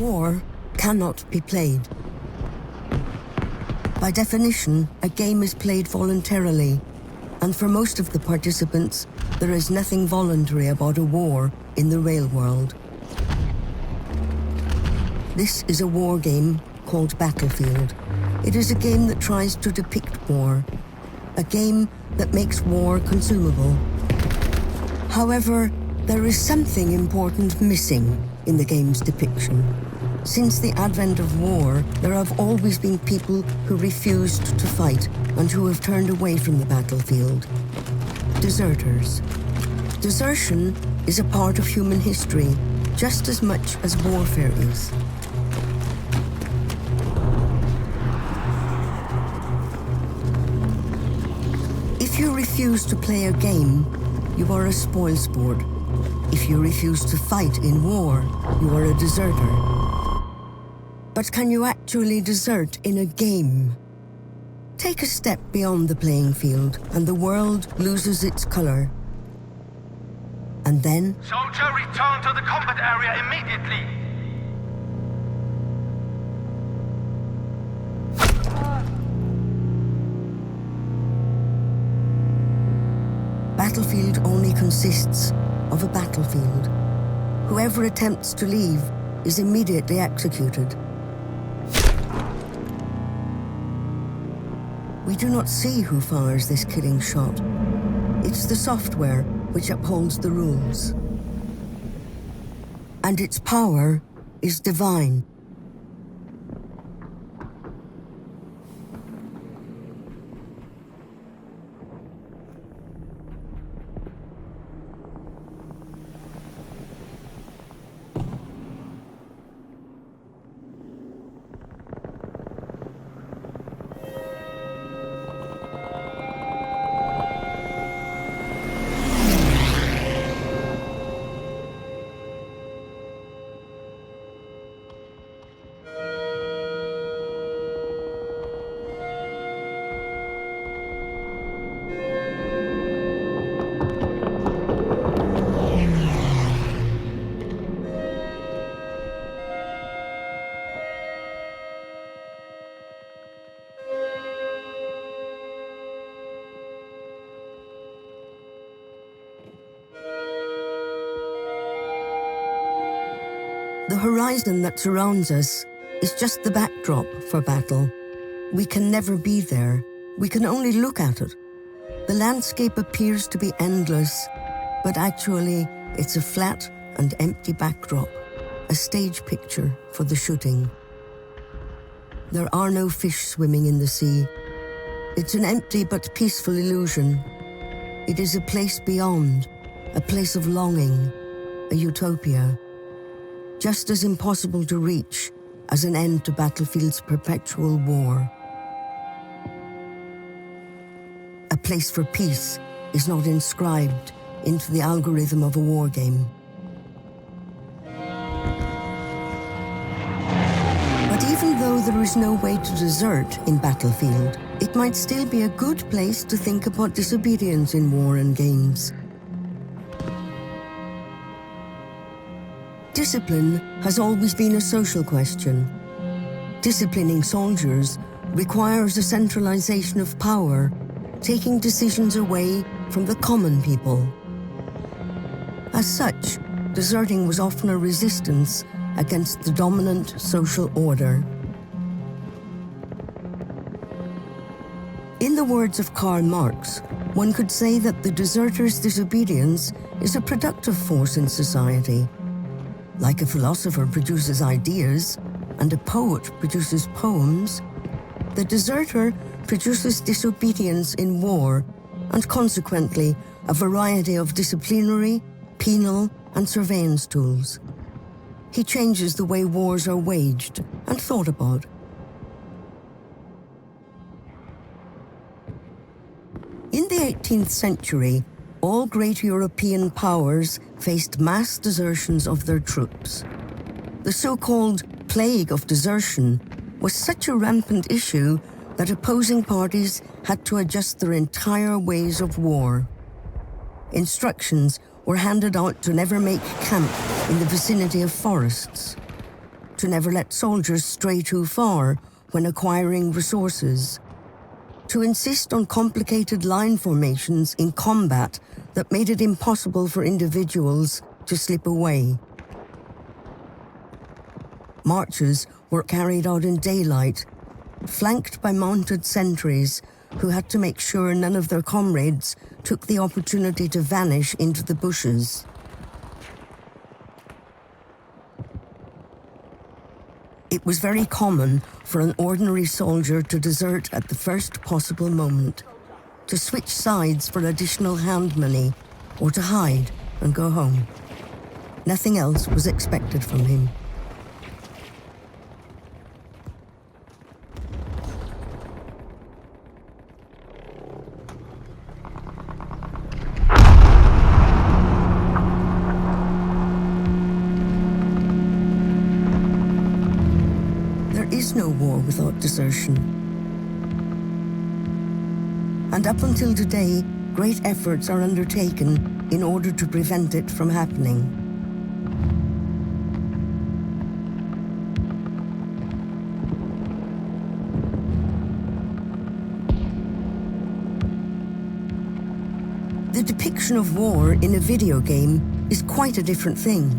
War cannot be played. By definition, a game is played voluntarily, and for most of the participants, there is nothing voluntary about a war in the real world. This is a war game called Battlefield. It is a game that tries to depict war, a game that makes war consumable. However, there is something important missing in the game's depiction. Since the advent of war, there have always been people who refused to fight and who have turned away from the battlefield. Deserters. Desertion is a part of human history, just as much as warfare is. If you refuse to play a game, you are a spoilsport. If you refuse to fight in war, you are a deserter. But can you actually desert in a game? Take a step beyond the playing field, and the world loses its color. And then... Soldier, return to the combat area immediately! Battlefield only consists of a battlefield. Whoever attempts to leave is immediately executed. We do not see who fires this killing shot. It's the software which upholds the rules. And its power is divine. The horizon that surrounds us is just the backdrop for battle. We can never be there. We can only look at it. The landscape appears to be endless, but actually it's a flat and empty backdrop, a stage picture for the shooting. There are no fish swimming in the sea. It's an empty but peaceful illusion. It is a place beyond, a place of longing, a utopia. Just as impossible to reach as an end to Battlefield's perpetual war. A place for peace is not inscribed into the algorithm of a war game. But even though there is no way to desert in Battlefield, it might still be a good place to think about disobedience in war and games. Discipline has always been a social question. Disciplining soldiers requires a centralization of power, taking decisions away from the common people. As such, deserting was often a resistance against the dominant social order. In the words of Karl Marx, one could say that the deserter's disobedience is a productive force in society. Like a philosopher produces ideas and a poet produces poems, the deserter produces disobedience in war and consequently a variety of disciplinary, penal and surveillance tools. He changes the way wars are waged and thought about. In the 18th century, all great European powers faced mass desertions of their troops. The so-called Plague of Desertion was such a rampant issue that opposing parties had to adjust their entire ways of war. Instructions were handed out to never make camp in the vicinity of forests, to never let soldiers stray too far when acquiring resources, to insist on complicated line formations in combat that made it impossible for individuals to slip away. Marches were carried out in daylight, flanked by mounted sentries who had to make sure none of their comrades took the opportunity to vanish into the bushes. It was very common for an ordinary soldier to desert at the first possible moment, to switch sides for additional hand money, or to hide and go home. Nothing else was expected from him. No war without desertion. And up until today, great efforts are undertaken in order to prevent it from happening. The depiction of war in a video game is quite a different thing.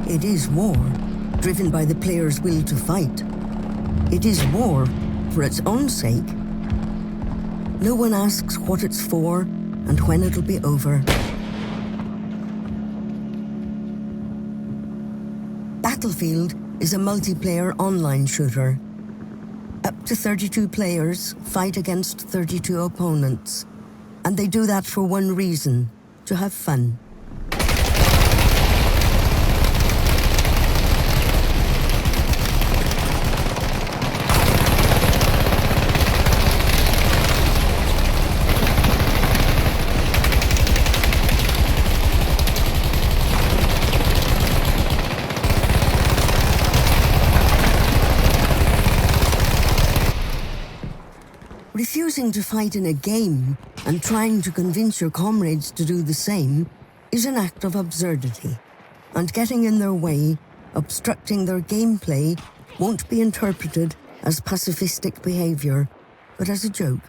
It is war, driven by the player's will to fight. It is war for its own sake. No one asks what it's for and when it'll be over. Battlefield is a multiplayer online shooter. Up to 32 players fight against 32 opponents. And they do that for one reason: to have fun. Refusing to fight in a game and trying to convince your comrades to do the same is an act of absurdity, and getting in their way, obstructing their gameplay, won't be interpreted as pacifistic behavior, but as a joke.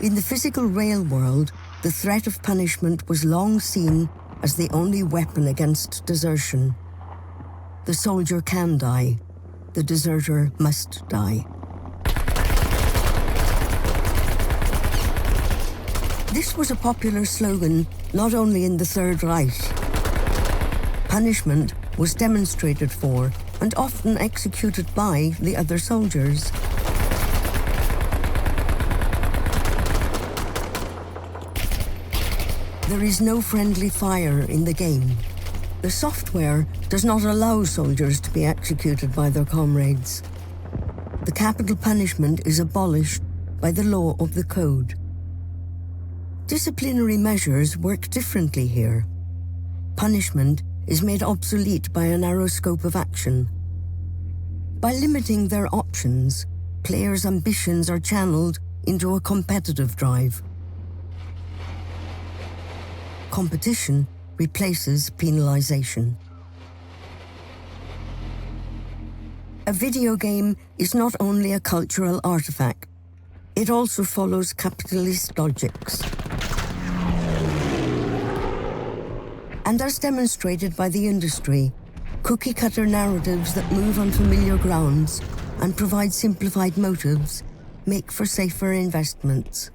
In the physical rail world, the threat of punishment was long seen as the only weapon against desertion. The soldier can die. The deserter must die. This was a popular slogan not only in the Third Reich. Punishment was demonstrated for and often executed by the other soldiers. There is no friendly fire in the game. The software does not allow soldiers to be executed by their comrades. The capital punishment is abolished by the law of the code. Disciplinary measures work differently here. Punishment is made obsolete by a narrow scope of action. By limiting their options, players' ambitions are channeled into a competitive drive. Competition replaces penalization. A video game is not only a cultural artifact, it also follows capitalist logics. And as demonstrated by the industry, cookie-cutter narratives that move on familiar grounds and provide simplified motives make for safer investments.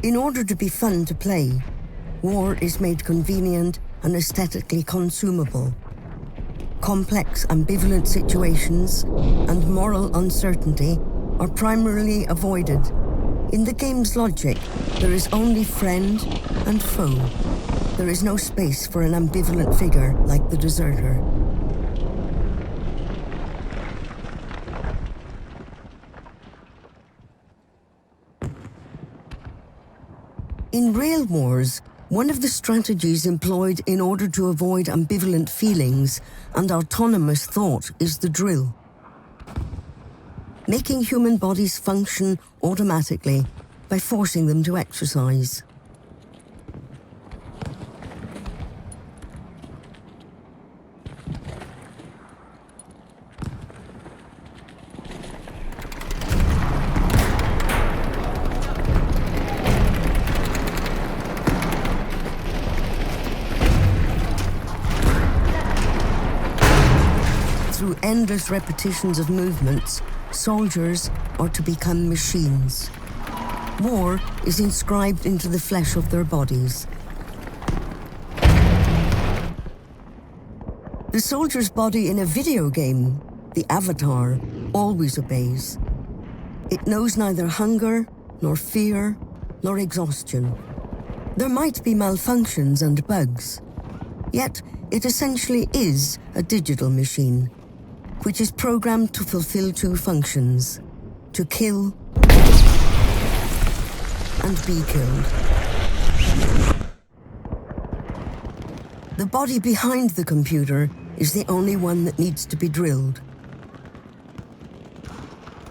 In order to be fun to play, war is made convenient and aesthetically consumable. Complex, ambivalent situations and moral uncertainty are primarily avoided. In the game's logic, there is only friend and foe. There is no space for an ambivalent figure like the deserter. In real wars, one of the strategies employed in order to avoid ambivalent feelings and autonomous thought is the drill. Making human bodies function automatically by forcing them to exercise. Through endless repetitions of movements, soldiers are to become machines. War is inscribed into the flesh of their bodies. The soldier's body in a video game, the avatar, always obeys. It knows neither hunger, nor fear, nor exhaustion. There might be malfunctions and bugs, yet it essentially is a digital machine, which is programmed to fulfill two functions: to kill and be killed. The body behind the computer is the only one that needs to be drilled.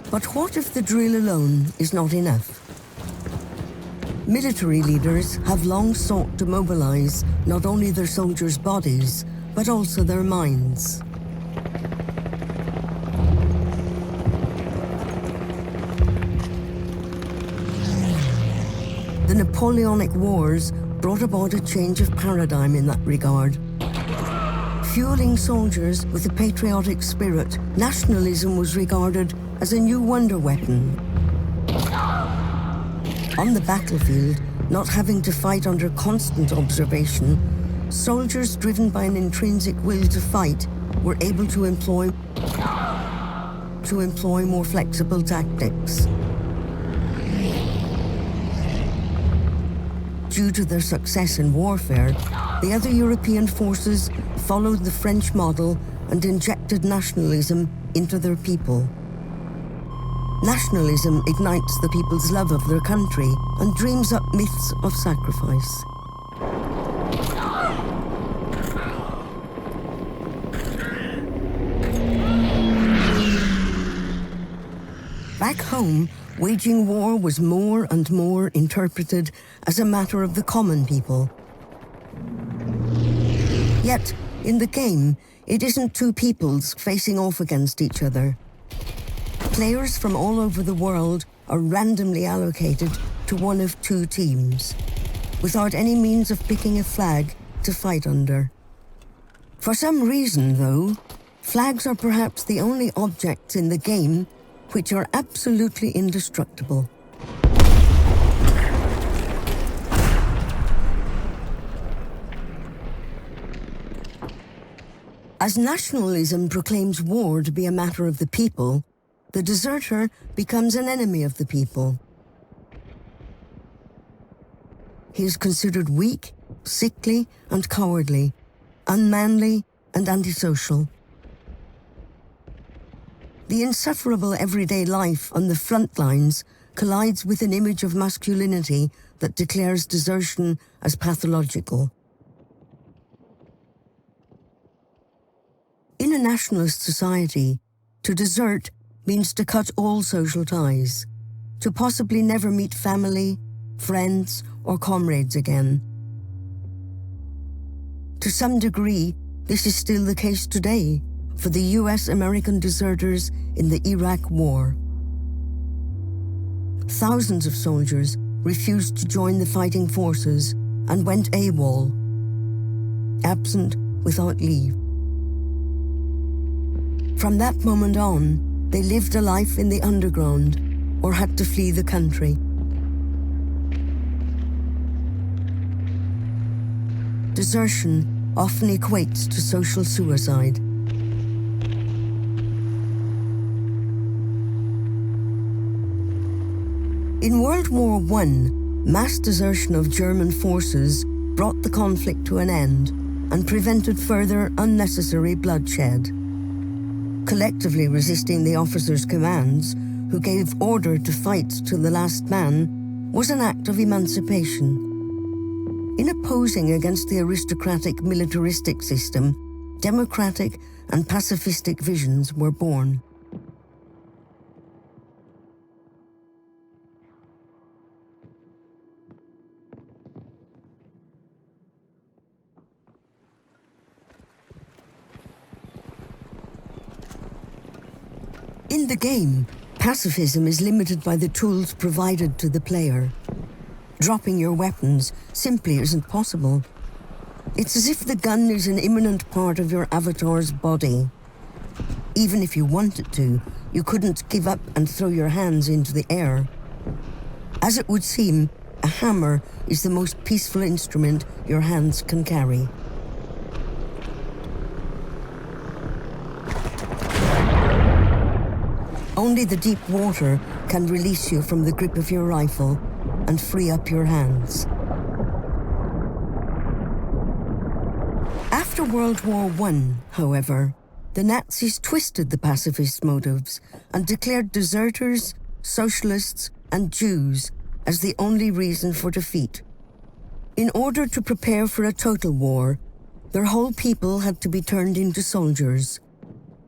But what if the drill alone is not enough? Military leaders have long sought to mobilize not only their soldiers' bodies, but also their minds. The Napoleonic Wars brought about a change of paradigm in that regard. Fueling soldiers with a patriotic spirit, nationalism was regarded as a new wonder weapon. On the battlefield, not having to fight under constant observation, soldiers driven by an intrinsic will to fight were able to employ more flexible tactics. Due to their success in warfare, the other European forces followed the French model and injected nationalism into their people. Nationalism ignites the people's love of their country and dreams up myths of sacrifice. Back home, waging war was more and more interpreted as a matter of the common people. Yet, in the game, it isn't two peoples facing off against each other. Players from all over the world are randomly allocated to one of two teams, without any means of picking a flag to fight under. For some reason, though, flags are perhaps the only objects in the game which are absolutely indestructible. As nationalism proclaims war to be a matter of the people, the deserter becomes an enemy of the people. He is considered weak, sickly, and cowardly, unmanly, and antisocial. The insufferable everyday life on the front lines collides with an image of masculinity that declares desertion as pathological. In a nationalist society, to desert means to cut all social ties, to possibly never meet family, friends, or comrades again. To some degree, this is still the case today for the US-American deserters in the Iraq War. Thousands of soldiers refused to join the fighting forces and went AWOL, absent without leave. From that moment on, they lived a life in the underground or had to flee the country. desertion often equates to social suicide. In World War I, mass desertion of German forces brought the conflict to an end and prevented further unnecessary bloodshed. Collectively resisting the officers' commands, who gave order to fight till the last man, was an act of emancipation. In opposing against the aristocratic militaristic system, democratic and pacifistic visions were born. In the game, pacifism is limited by the tools provided to the player. Dropping your weapons simply isn't possible. It's as if the gun is an imminent part of your avatar's body. Even if you wanted to, you couldn't give up and throw your hands into the air. As it would seem, a hammer is the most peaceful instrument your hands can carry. Only the deep water can release you from the grip of your rifle and free up your hands. After World War I, however, the Nazis twisted the pacifist motives and declared deserters, socialists, and Jews as the only reason for defeat. In order to prepare for a total war, their whole people had to be turned into soldiers,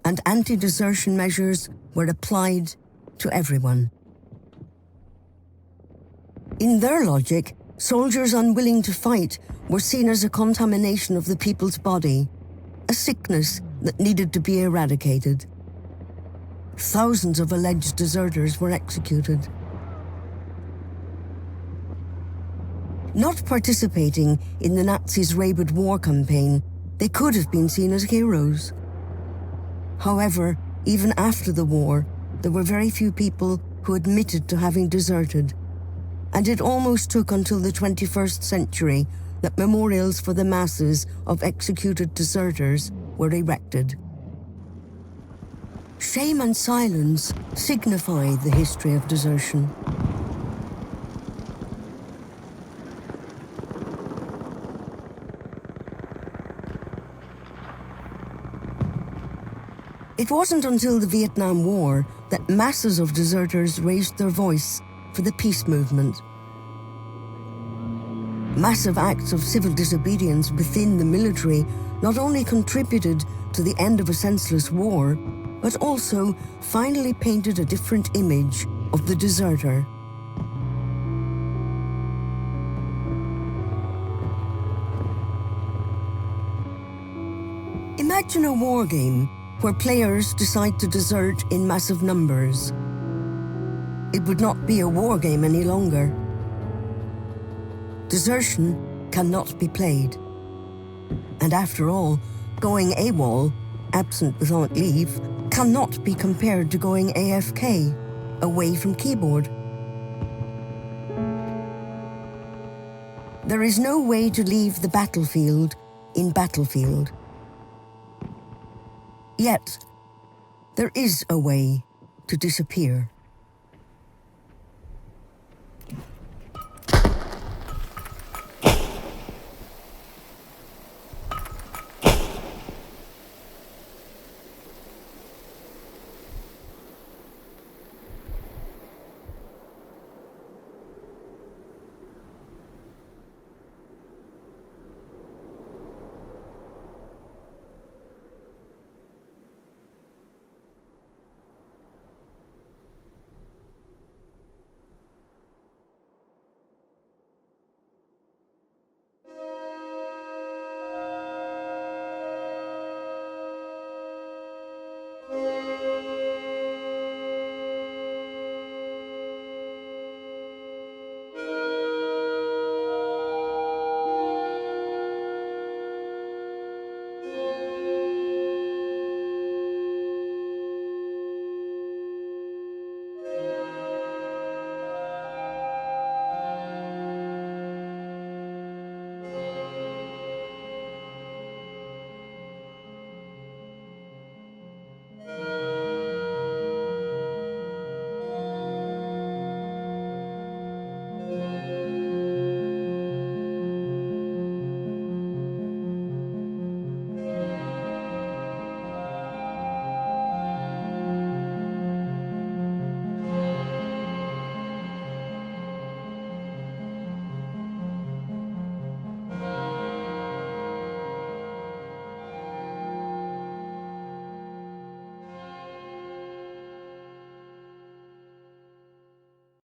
and anti-desertion measures were applied to everyone. In their logic, soldiers unwilling to fight were seen as a contamination of the people's body, a sickness that needed to be eradicated. Thousands of alleged deserters were executed. Not participating in the Nazis' rabid war campaign, they could have been seen as heroes. However, even after the war, there were very few people who admitted to having deserted, and it almost took until the 21st century that memorials for the masses of executed deserters were erected. Shame and silence signify the history of desertion. It wasn't until the Vietnam War that masses of deserters raised their voice for the peace movement. Massive acts of civil disobedience within the military not only contributed to the end of a senseless war, but also finally painted a different image of the deserter. Imagine a war game where players decide to desert in massive numbers. It would not be a war game any longer. Desertion cannot be played. And after all, going AWOL, absent without leave, cannot be compared to going AFK, away from keyboard. There is no way to leave the battlefield in battlefield. Yet, there is a way to disappear.